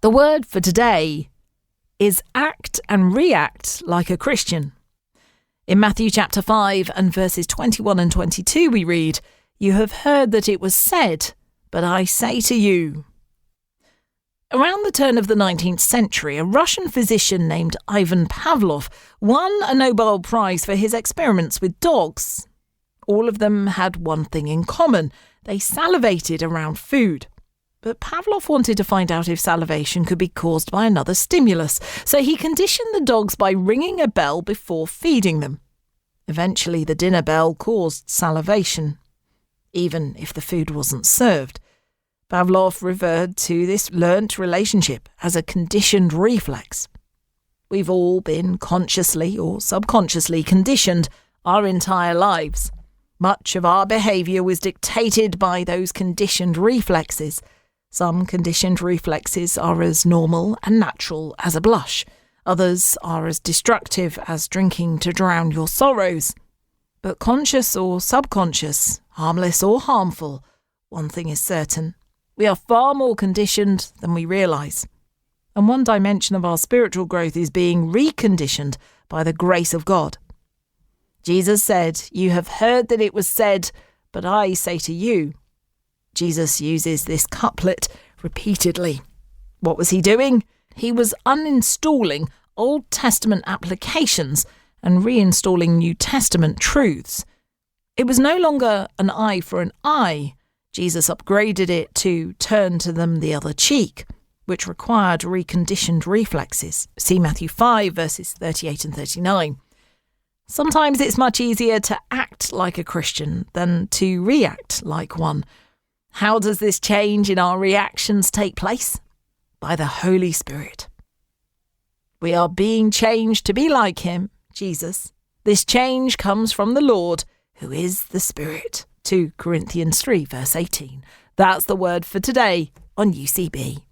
The word for today is act and react like a Christian. In Matthew chapter 5 and verses 21 and 22 we read, "You have heard that it was said, but I say to you." Around the turn of the 19th century, a Russian physician named Ivan Pavlov won a Nobel Prize for his experiments with dogs. All of them had one thing in common: they salivated around food. But Pavlov wanted to find out if salivation could be caused by another stimulus, so he conditioned the dogs by ringing a bell before feeding them. Eventually, the dinner bell caused salivation, even if the food wasn't served. Pavlov referred to this learnt relationship as a conditioned reflex. We've all been consciously or subconsciously conditioned our entire lives. Much of our behaviour was dictated by those conditioned reflexes. Some conditioned reflexes are as normal and natural as a blush. Others are as destructive as drinking to drown your sorrows. But conscious or subconscious, harmless or harmful, one thing is certain: we are far more conditioned than we realise. And one dimension of our spiritual growth is being reconditioned by the grace of God. Jesus said, "You have heard that it was said, but I say to you." Jesus uses this couplet repeatedly. What was he doing? He was uninstalling Old Testament applications and reinstalling New Testament truths. It was no longer an eye for an eye. Jesus upgraded it to turn to them the other cheek, which required reconditioned reflexes. See Matthew 5 verses 38 and 39. Sometimes it's much easier to act like a Christian than to react like one. How does this change in our reactions take place? By the Holy Spirit. We are being changed to be like him, Jesus. This change comes from the Lord, who is the Spirit. 2 Corinthians 3 verse 18. That's the word for today on UCB.